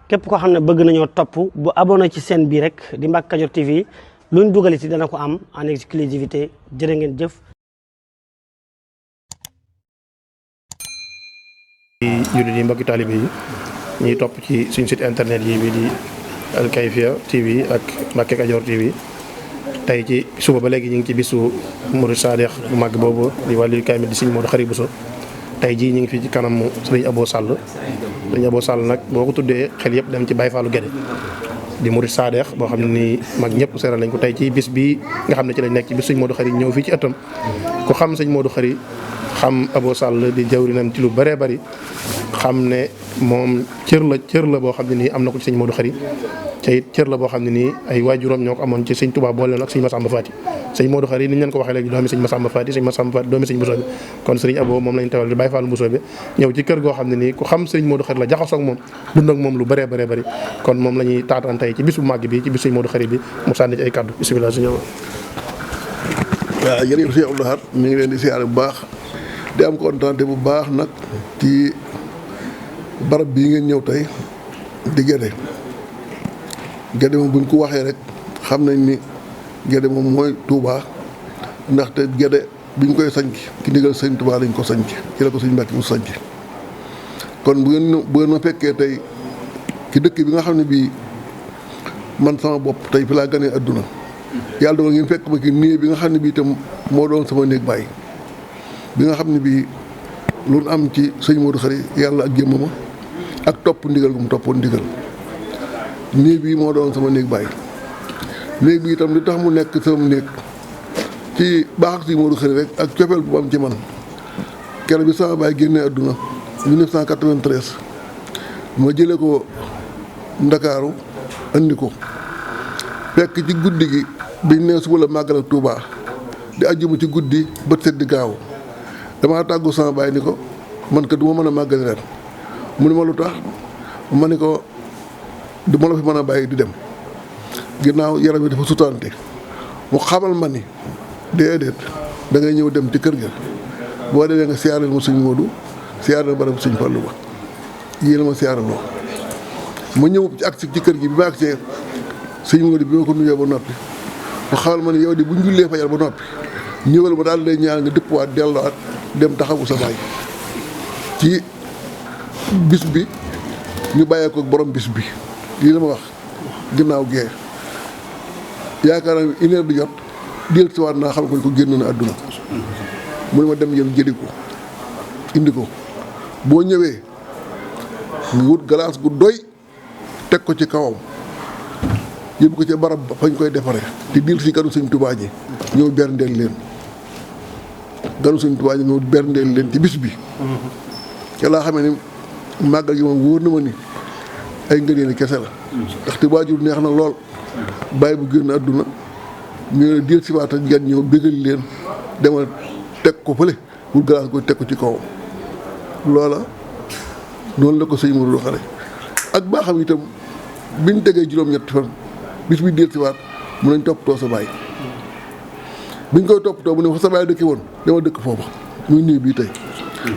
képp koo xam ne bëgg nañoo topp bu abonné ci chaîne bii rek di Mbacke Kadior TV luñ dugal ci dana ko am en exclusivité jërë ngeen jëf. jullit yi mbokki taalibe yi ñuy topp ci suñ site internet yi bi di Al Kayfiya TV ak Mbacke Kadior TV tey ci suba ba léegi ñu ngi ci bisu Murid Saadix bu màgg boobu di wàllu kaamil di Sëriñ Modou Khary Bousso tey jii ñu ngi fi ci kanam Sëriñ Abo Sall Sëriñ Abo Sall nag boo ko tuddee xel yëpp dem ci Baye Fallou Guédé di Murid Saadix boo xam ne nii mag ñëpp seeral lañ ko tey ci bis bi nga xam ne ci lañ nekk ci bis Sëriñ Modou Khary ñëw fii ci ëttam ku xam Sëriñ Modou Khary xam Abo Sall di jawrinam ci lu bëree bëri xam ne moom cër la boo xam ne nii am na ko ci Sëriñ Modou Khary te it cër la boo xam ne nii ay waajuram ñoo ko amoon ci Sëriñ Tuubaa boole ak Sëriñ Massamba Faty Sëriñ Modou Khary ni ñu leen ko waxee léegi doomi Sëriñ Massamba Faty doomi Sëriñ Bousso bi kon Sëriñ Abo moom lañ tawal di Baye Fall Bousso bi ñëw ci kër goo xam ne nii ku xam Sëriñ Modou Khary la jaxasoo ak moom dund ak moom lu bëree bëri kon moom la ñuy taataan tey ci bis bu màgg bi ci bis Sëriñ Modou Khary bi mu sànni ci ay kàddu bismillah si ñëw. waaw jërëjëf Cheikh Abdou Lahad mi ngi leen di siyaare bu baax di am kontaan bu baax nag ci barab bii ngeen ñëw tey di Guédé moom buñ ko waxee rek xam nañ ni Guédé moom mooy Touba ndaxte Guédé biñ koy sanc ki ndigal sëñ Touba lañ ko sanc ci la ko sëñ Mbàkke mu sanc kon bu ngeen ma fekkee tey ci dëkk bi nga xam ne bii man sama bopp tey fi laa ganee adduna yàlla dogal ngeen fekk ma ki néeg bi nga xam ne bii itam moo doon sama néeg bàyyi bi nga xam ne bii lu am ci sëñ Modou Khary yàlla ak jëmm ma ak topp ndigal gu mu toppoon ndigal néeg bii moo doon sama néeg bàyyi néeg bi itam li tax mu nekk sama néeg ci baax ak sëñ Modou Khary rek ak cofeel bu am ci man keroog bi sama baay génnee adduna 1993 ma jële ko Ndakaaru andi ko fekk ci guddi gi biñ ne suba la màggal ak Touba di àjjuma ci guddi bët set di gaaw damaa tàggu sama baay ni ko man ka du ma mën a màggali ren mu ne ma lu tax ma ni ko du ma la fi mën a bàyyi di dem ginnaaw yaram yi dafa sutante mu xamal ma ni déedéet da ngay ñëw dem ci kër ga boo demee nga siyaareel ma sëñ Modou siyaareel barab sëñ Fallu ba yéen ma siyaareloo ma ñëw ci agsi ci kër gi bi ma agsee sëñ Modou bi ma ko nuyoo ba noppi mu xamal ma ni yow de bu ñu jullee fajar ba noppi ñëwal ma daal lay ñaan nga dëppwaat delluwaat dem taxawu sa baay ci bis bi ñu bàyyee ko borom bis bi lii la ma wax ginnaaw gee yaakaar naa une heure du jot del siwaat naa xam ko génn na àdduna mu ne ma dem yéen jëli ko indi ko boo ñëwee nga wut galaas gu doy teg ko ci kawam yóbbu ko ci barab fañ koy defaree te diir si ganu sëñ Tuubaa ñi ñëw berndeel leen ganu sëñ Tuubaa ñi ñëw berndeel leen ci bis bi ca laa xamee ni màggal gi moom wóor na ma ni ay ngëneel kese la ndaxte waajur neex na lool bàyyi bu génn àdduna ñu ne diir si waata gan ñëw bégal leen demal teg ko fële wut galaas ko teg ko ci kawam loola noonu la ko sëñ Modou Khary ak baaxam itam biñ tegee juróom-ñetti fan bis bi diir si waat mun nañ toppatoo sa baay biñ koy toppatoo mu ne fa sa baay dëkke woon dama dëkk foofa muy nii bii tey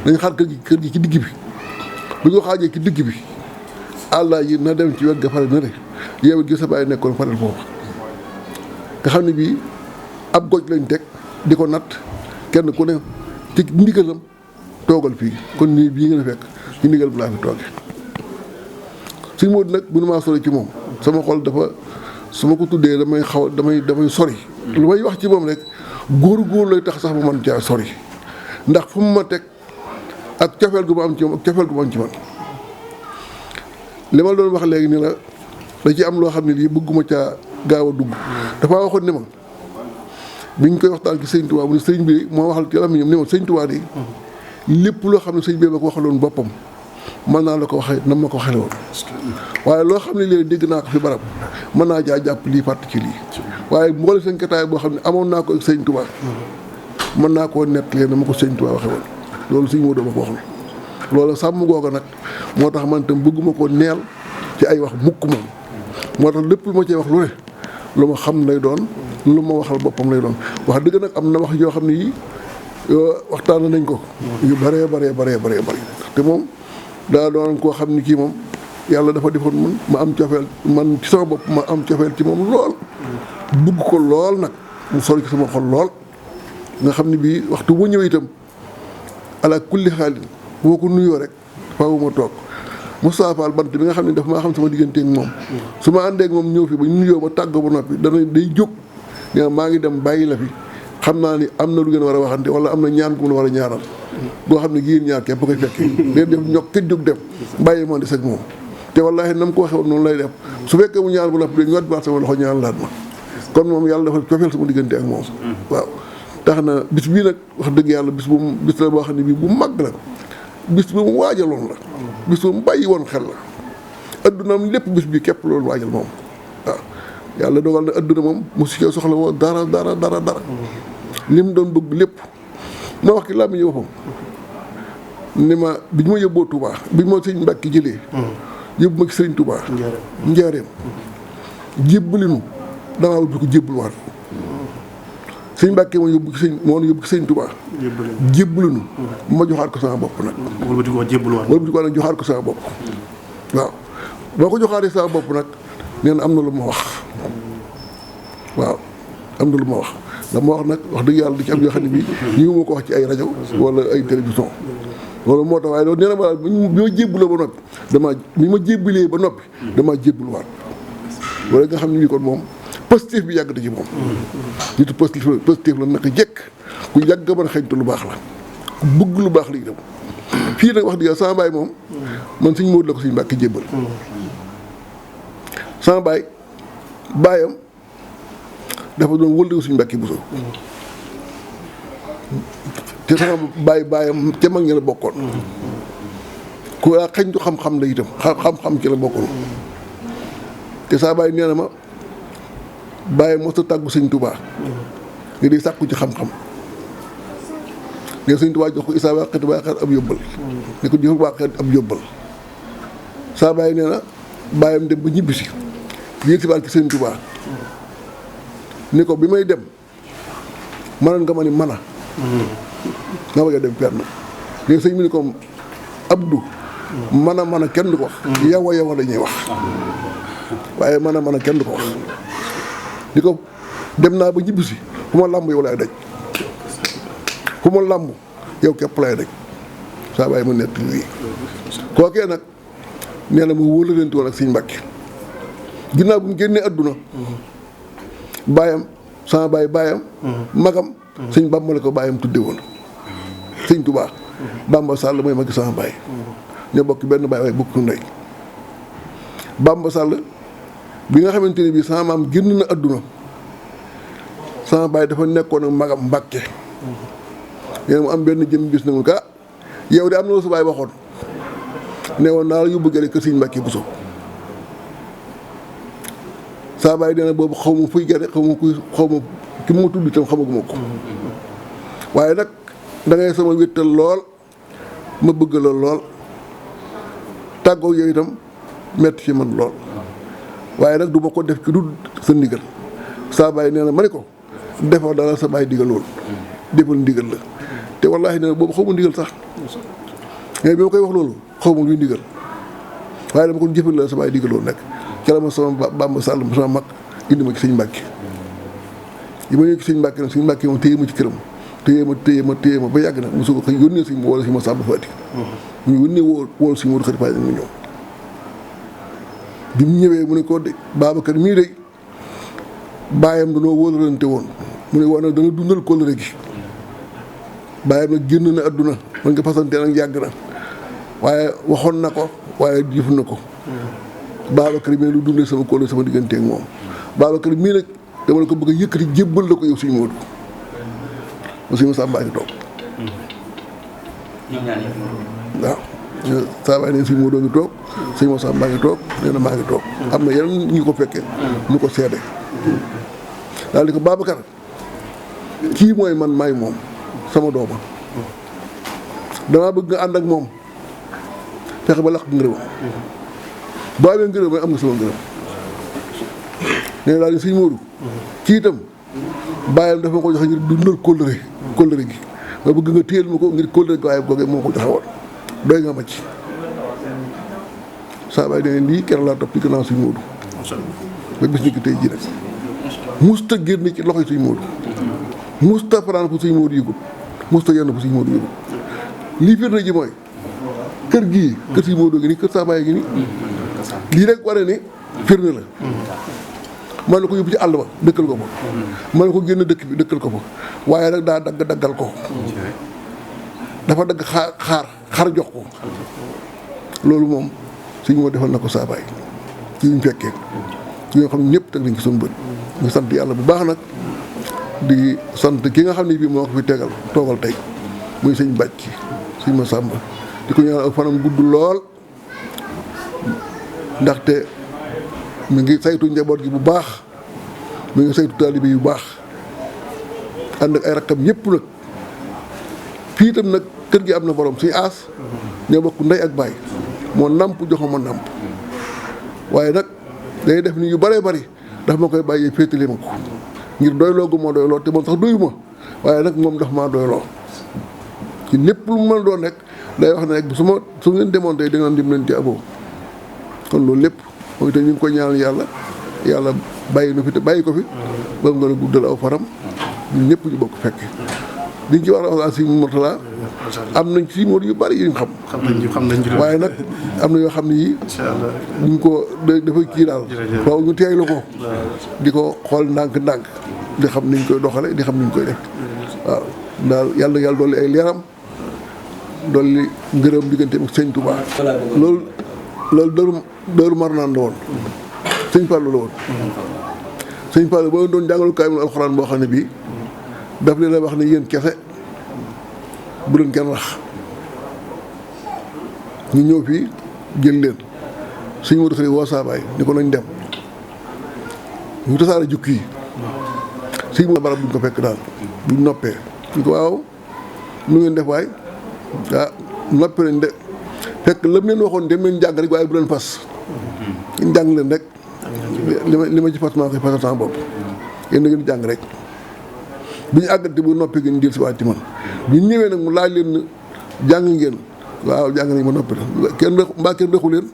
dañ xaar kër gi ci digg bi bu ñu xaajee ci digg bi àllaa yi na dem ci wet ga fare na de yow it gi sa baay nekkoon farel foofa nga xam ne bii ab goj lañ teg di ko natt kenn ku ne ci ndigalam toogal fii kon nii bii ngeen fekk ci ndigal bi laa fi tooge Sëñ Modou nag bu nu maa sori ci moom sama xol dafa su ma ko tuddee damay sori lu may wax ci moom rek góor lay tax sax bu man caa sori ndax fu mu ma teg ak cofeel gu ma am ci moom ak cofeel gu ma am ci man li ma doon wax léegi ni la da ci am loo xam ne lii bëgguma caa gaaw a dugg dafa waxoon ni ma biñ koy waxtaan ci sëñ Tuubaa mu ne sëñ bi moo waxal ci làmmiñam ni ma sëñ Tuubaa de lépp loo xam ne sëñ bi ma ko waxaloon boppam mën naa la ko waxee nam ma ko waxee woon waaye loo xam ne léegi dégg naa ko fi barab mën naa jaa jàpp lii fàtt ci lii waaye mboole seen kataay boo xam ne amoon naa ko ak sëñ Tuubaa mën naa koo nettalee na ma ko sëñ Tuubaa waxee woon loolu sëñ Modou ma ko wax loolu sàmm googa nag moo tax man tam bëgguma ko neel ci ay wax mukk moom moo tax lépp lu ma cee wax lu ne lu ma xam lay doon lu ma waxal boppam lay doon wax dëgg nag am na wax yoo xam ne yii waxtaan nañ ko yu bëree te moom daa doon koo xam ni kii moom yàlla dafa defoon man ma am cofeel man ci sama bopp ma am cofeel ci moom lool bugg ko lool nag mu sori ci sama xol lool nga xam ne bii waxtu bu ñëwee itam ala kulli xaalin boo ko nuyoo rek faaw ma toog Moustapha Fall bant bi nga xam ne dafa maa xam sama digganteeg moom su ma àndee ak moom ñëw fi ba ñu nuyoo ba tàggoo ba noppi dana day jóg ne maa ngi dem bàyyi la fi xam naa ni am na lu ngeen war a waxante wala am na ñaan gu mu la war a ñaanal boo xam ne yéen ñaar képp koy fekkee day def ñokk këj jóg dem bàyyi ma des ak moom te wallaahi na mu ko waxee woon noonu lay def su fekkee mu ñaan bu noppi dañu wat baat sama loxo ñaan laat ma kon moom yàlla dafa cofeel sama diggante ak moom waaw tax na bis bii nag wax dëgg yàlla bis la boo xam ne bii bu mag la bis bu mu waajaloon la bis bu mu bàyyi woon xel la addunaam lépp bis bi képp loolu waajal moom waaw yàlla dogal na adduna moom mosu cee soxla woo dara li mu doon bëgg lépp ma wax ki laa mi boppam ni ma bi ñu ma yóbboo Touba bi ma sëñ Mbàkke jëlee yóbbu ma ci sëñ Touba njaareem jébbalinu damaa wut bi ko jébbaluwaat sëñ Mbàkke moo yóbbu ci sëñ Touba jébbalinu ma joxaat ko sama bopp nag wala bi ko nag joxaat ko sama bopp waaw boo ko joxaatee sama bopp nag nee na am na lu ma wax waaw am na lu ma wax ndax ma wax nag wax dëgg yàlla di ci am yoo xam ne bii ñu ma ko wax ci ay rajo wala ay télévision loolu moo tax waaye loolu nee na ma bi ma jébbaloo ba noppi ma jébbalee ba noppi damaa jébbaluwaat wala nga xam ne bii kon moom positif bi yàgg na ci moom nitu positif la naka jekk ku yàgg mën a xeñtu lu baax la ku bëgg lu baax la itam fii nag wax dëgg yàlla sama baay moom man suñ Moodu la ko suñ Mbàkke jébbal sama baayam dafa doon wëldewu suñu Mbàkke Buso te sama baayam ca mag ñi la bokkoon ku yaa xeñtu xam-xam la itam xam-xam ci la bokkoon te saa baay nee na ma baayam mos a tàggu sëñ Tuubaa nga di sàkku ci xam-xam ne sëñ Tuubaa jox ko isaa waaqet ab yóbbal ne ko jox waaqet ab yóbbal saa baay nee na baayam dem ba ñibbisi yéeg si baat ci sëñ Tuubaa ni ko bi may dem mënoon nga ma ni mën a nga bëgg a dem fenn léegi sëñ bi ni ko Abdou mën a kenn du ko wax yow la ñuy wax waaye mën a kenn du ko wax ni ko dem naa ba ñibbisi fu ma làmb yow laay daj fu ma làmb yow képp laay daj saa bàyyi ma nett lii kookee nag nee na mu wóolalante woon ak sëñ Mbàkke ginnaaw bu mu génnee adduna baayam sama baayam magam sëñ Bamba la ko baayam tudde woon sëñ Tuubaa Bamba Sall mooy magi sama baay ñoo bokk benn baay waaye bokk ndey Bamba Sall bi nga xamante ne bii sama maam génn na adduna sama baay dafa nekkoon ak magam Mbàkke nee mu am benn jëm bis na mu ka yow de am na la sa baay waxoon ne woon naa la yóbbu gële kër sëñ Mbàkke Buso saa baay nee na boobu xaw ma fuy gere xaw ma ki mu tudd itam xamaguma ko waaye nag da ngay sama wéttal lool ma bëgg la lool tàggoo yooyu itam metti ci man lool waaye nag du ma ko def ci du sa ndigal saa baay nee na ma ne ko defoo dara sa baay digal lool defal ndigal la te wallaahi nee na boobu xaw ma ndigal sax mais bi ma koy wax loolu xaw ma luy ndigal waaye dama ko jëfal la sa baay digal loolu nekk ca la ma sama Bamba Sall sama mag indi ma ci sëñ Mbàkke yi ma ñëw ci sëñ Mbàkke nag sëñ Mbàkke moom téye ma ci këram téye ma ba yàgg nag mu su ko yónnee sëñ wala si ma Samba Fati ñu yónnee wóolu si Moodu Xari Faay mu ñëw bi mu ñëwee mu ne ko de Babacar mii de baayam danoo wóolarante woon mu ne woon nag dana dundal kóllëre gi baayam nag génn na adduna man nga fasante nag yàgg na waaye waxoon na ko waaye jëf na ko Babacar mii lu dundee sama kóllëre sama diggante ak moom Babacar mii nag dama la ko bëgg a yëkkati jébbal la ko yow suñu Moodu aussi ma Samba ngi toog waaw saa waay ne suñu Moodu ngi toog suñu ma Samba ngi toog nee na maa ngi toog am na yeneen ñu ko fekkee ñu ko seede daal di ko Babacar kii mooy man maay moom sama dooma damaa bëgg nga ànd ak moom fexe ba laq ngërëm boo amee ngërëm am nga sama ngërëm nee na daal di suñu Moodu kii itam bàyyam dafa ma ko joxe ngir dundal kóllëre gi nga bëgg nga téyel ma ko ngir kóllëre gi waaye googee moo ko joxe woon doy nga ma ci saa baay ne lii keroog laa topp ci gannaaw suñu Moodu ba bis ni ki tey jii nag musta génn ci loxoy suñu Moodu musta fanaan fu suñu Moodu yëgut musta yenn fu suñu Moodu yëgut lii firnde ji mooy kër gii kër suñu Moodu gi nii kër saa baay gi nii lii rek wane ni firnde la man la ko yóbbu ci àll ba dëkkal ko fa man la ko génn dëkk bi dëkkal ko fa waaye nag daa daggal ko dafa dagg xar jox ko loolu moom suñu moo defal na ko saabaay ci ñu fekkee ci ñoo xam ne ñëpp teg nañ ci suñu bët ñu sant yàlla bu baax nag di sant ki nga xam ne bii moo ko fi tegal toogal tey muy sëñ bàcc sëñ ma sàmba di ko ñaanal ak fanam gudd lool ndaxte mi ngi saytu njaboot gi bu baax mi ngi saytu taalibe yu baax ànd ak ay rakkam yëpp nag fii itam nag kër gi am na borom suñu aas ñoo bokk ndey ak baay moo namp jox ma namp waaye nag day def ni yu bëree bëri daf ma koy bàyyee féetale ma ko ngir doyloo gu ma doyloo te moom sax doyu ma waaye nag moom daf maa doyloo ci lépp lu mu mën doon rek day wax ne rek su ngeen demoon tey da ngeen dim leen ci aboo kon loolu lépp mooy te ñu ngi koy ñaanal yàlla bàyyi na fi te bàyyi ko fi ba mu gën a guddal aw faram ñun ñëpp ñu bokk fekk liñ ci war a wax si Mourtala am nañ ci moom yu bari yu ñu xam waaye nag am na yoo xam ne yii duñ ko dafay kii daal faaw ñu teeylu ko di ko xool ndànk-ndànk di xam niñ koy doxale di xam niñ koy def waaw daal yàlla dolli ay leeram dolli ngërëm digganteem ak sëñ Touba loolu Daaru Marnaan la woon sëñ Fallou la woon sëñ Fallou boo doon jàngalu kaamil alxuraan boo xam ne bii daf leen a wax ne yéen kese bu leen kenn rax ñu ñëw fii jël leen sëñ Modou Khari woo saabaay ni ko nañ dem ñu tasaare jukki yi sëñ Modou barab buñ ko fekk daal buñ noppee ñu ko waaw nu ngeen def waay noppi nañ de fekk lam leen waxoon dem leen jàng rek waaye bu leen fas ñu jàng leen rek li ma ci fas maa koy fasal sama bopp yéen da ngeen jàng rek bi ñu àggante bu noppi gi ñu jël si waat ci man bi ñu ñëwee nag mu laaj leen jàng ngeen waaw jàng nañ ma noppi la kenn dexu leen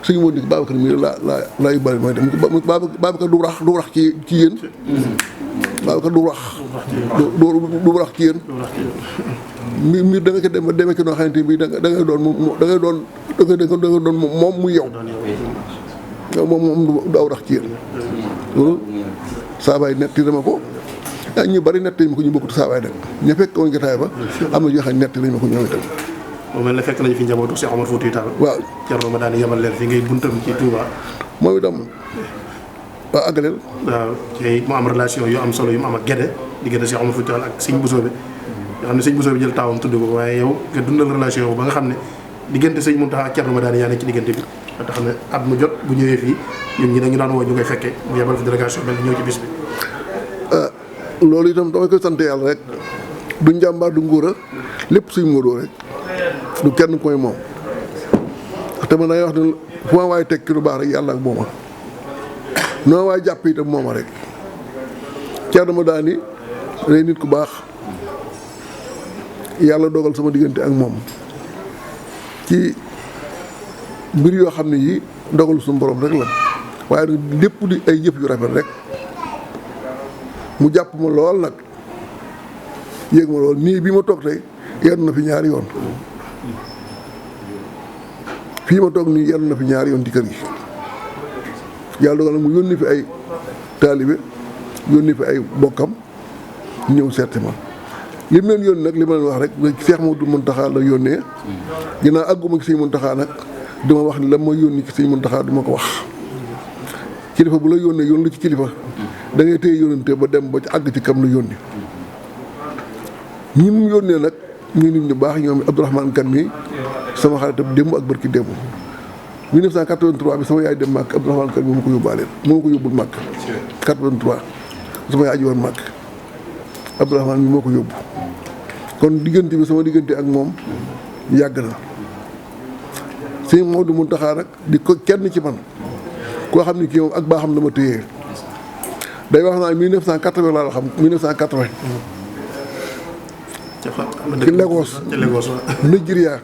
suñu moo dik Babacar mi laa yóbbaale mooy dem Babacar du rax ci yéen Babacar du rax ci yéen mbir da nga ko dem ba demee ci noo xamante bi da ngay doon moom muy yow moom du aw rax ci yéen loolu saabaay netti dama ko ñu bari nett nañ ma ko ñu bokkut saabaay nag ñu fekk woon jotaay ba am na yoo xam ne nett nañ ma ko ñoom itam mu mel ne fekk nañu fi njabootu Cheikh Omar Foutiyou Tall waaw Thierno ma daan yebal leen fi ngay buntam ci Touba moom itam waaw àggaleel waaw ci mu am relation yu am solo yu mu am ak Guédé diggante Cheikh Omar Foutiyou Tall ak sëñ Bousso bi nga xam ne sëñ Bousso bi jël taawam tudd ko waaye yow nga dundal relation ba nga xam ne diggante sëñ Mountakha ak Thierno ma daan yaa ne ci diggante bi nga tax ne at mu jot bu ñëwee fii ñun ñi dañu daan woo ñu koy fekkee mu yebal fi délégation mel ni ñëw ci bis bi loolu itam damay koy sant yàlla rek du njàmbaar du nguura lépp suñ Modou rek du kenn koy moom te man dangay wax ne fu ma waay tekki lu baax rek yàlla ak mooma noo waay jàpp itam mooma rek Thierno ma daani day nit ku baax yàlla dogal sama diggante ak moom ci mbir yoo xam ne yi dogal suñu borom rek la waaye nag lépp di ay jëf yu rafet rek mu jàpp ma lool nag yéeg ma lool nii bi ma toog tey yenn na fi ñaari yoon fii ma toog nii yenn na fi ñaari yoon ci kër gi yàlla dogal nag mu yónni fi ay taalibe yónni fi ay bokkam ñëw seeti ma li mu leen yónni nag li ma leen wax rek Cheikh Mouhamadou Mountakha la yónnee ginnaaw àgguma ci Sëñ Mountakha nag duma wax ni la ma yónni ci Sëñ Mountakha duma ko wax kilifa bu la yónnee yónni ci kilifa da ngay téye yónnante ba dem ba ci àgg ci kam la yónni ñi mu yónnee nag ñu nit ñu baax ñoom Abdourahmane Kane mi sama xaritam démb ak barki démb 1983 bi sama yaay dem màkk Abdourahmane Kane moo ma ko yóbbaaleen moo ma ko yóbbul màkk 83 sama yaay aji woon màkk Abdourahmane mi moo ko yóbbu kon diggante bi sama diggante ak moom yàgg na Sëñ Maodo Mountakha nag di ko kenn ci man koo xam ne kii moom ak baaxam dama téye day wax naa 1980 laa la xam 1980 ci Lagos Nigeria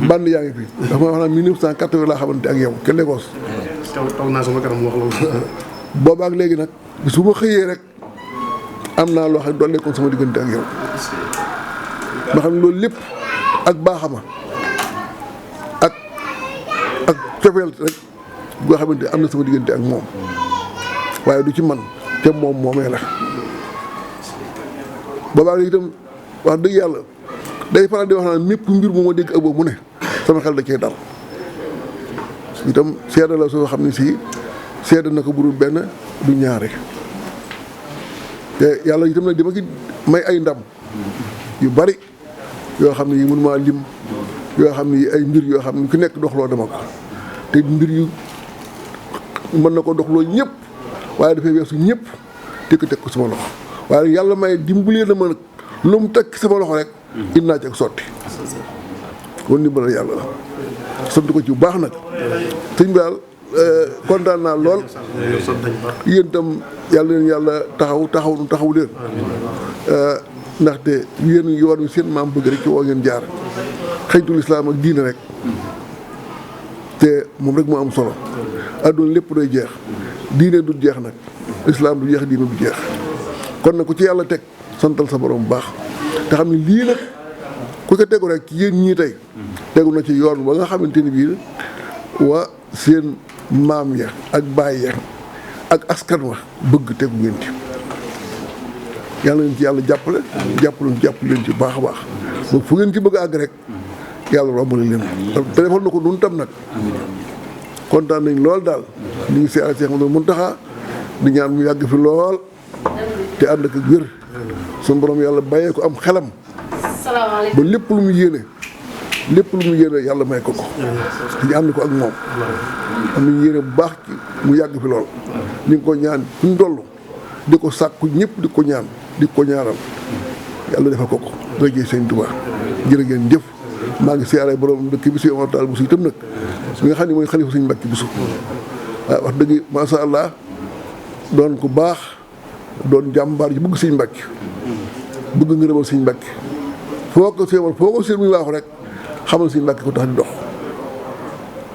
band yaa ngi fi ndax ma wax naa 1980 laa xamante ak yow kenn Lagos. toog naa sama kanam wax loolu. boobaak léegi nag bis bu ma xëyee rek am naa loo xam ne doon nekkoon sama diggante ak yow ma xam ne loolu lépp ak baaxama ak cofeel rek boo xamante am na sama diggante ak moom waaye du ci man te moom moomee la boobaak léegi itam wax dëgg yàlla day faral di wax naan mépp mbir mu ma dégg ëpp mu ne sama xel da cee dal itam seede la soo xam ne si seede na ko burul benn du ñaare te yàlla itam nag dama ki may ay ndam yu bari yoo xam ne yi mënu maa lim yoo xam ne ay mbir yoo xam ne ku nekk doxloo dama ko te mbir yu mën na ko doxloo ñëpp waaye dafay weesu ñëpp te ko teg ko sama loxo waaye yàlla may dimbalee na ma nag lu mu teg sama loxo rek indi naa ci ak sotti kon ndimbal yàlla la sant ko ci bu baax nag sëñ bi daal kontaan naa lool yéen itam yàlla leen yàlla taxaw leen ndaxte yéen yoon wi seen maam bëgg rek ci woo ngeen jaar xëytul islaam ak diine rek te moom rek moo am solo àdduna lépp doy jeex diine du jeex nag islaam du jeex diine du jeex kon nag ku ci yàlla teg santal sa borom bu baax te xam ne lii nag ku ko tegu rek yéen ñii tey tegu na ci yoon ba nga xamante ni bii waa seen maam ya ak baay ya ak askan wa bëgg tegu ngeen ci yàlla leen ci yàlla jàppale leen ci baax a baax ba fu ngeen ci bëgg a àgg rek yàlla rombale leen te defal na ko nun tam nag kontaan nañ lool daal ñu ngi siyaare Cheikh Mouhamadou Mountakha di ñaan mu yàgg fi lool te ànd ak wér suñu borom yàlla bàyyee ko am xelam ba lépp lu mu yéene yàlla may ko ñu ànd ko ak moom am nañu yéene bu baax ci mu yàgg fi lool ñu ngi ko ñaan fu ñu toll di ko sàkku ñëpp di ko ñaan di ko ñaanal yàlla defal ko rëggee Sëñ Tuubaa jërë ngeen jëf maa ngi siyaare borom dëkk bi si Omar Tall Bousso itam nag mi nga xam ne mooy xalifa Sëñ Mbàkke Bousso waaw wax dëgg masha Allah doon ko baax doon jàmbaar ji bëgg Sëñ Mbàkke bëgg ngërëmal Sëñ Mbàkke foo ko seen muy waaxu rek xamal Sëñ Mbàkke ko tax di dox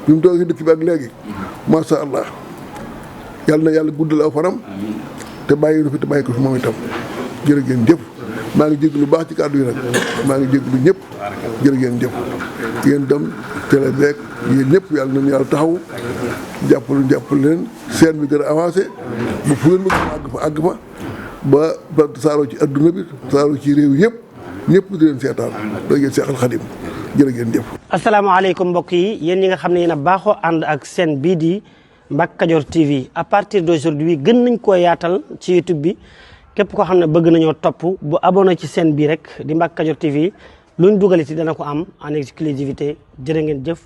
bi mu toogee dëkk bi ak léegi masha Allah yàlla na yàlla guddal aw fanam te bàyyi nu fi te bàyyi ko fi moom itam jërë ngeen jëf maa ngi jégg lu baax ci kàddu yi nag maa ngi jégg lu ñëpp jërë ngeen jëf yéen itam télé beeg yéen ñëpp yàlla nañu yàlla taxaw jàppal leen seen bi gën a avancé ba fu ngeen bëgg àgg fa ba saaroo ci adduna bi saaroo ci réew yëpp ñëpp di leen seetaan da ngeen Seexal Xadim jërë ngeen jëf. asalaamaaleykum mbokk yi yéen ñi nga xam ne yéen a baaxoo ànd ak seen bii di Mbacke Kadior TV à partir d'aujourd'hui gën nañ koo yaatal ci YouTube bi képp koo xam ne bëgg nañoo topp bu abonné ci seen bii rek di Mbacke Kadior TV luñ dugaliti dana ko am en exclusivité jërë ngeen jëf.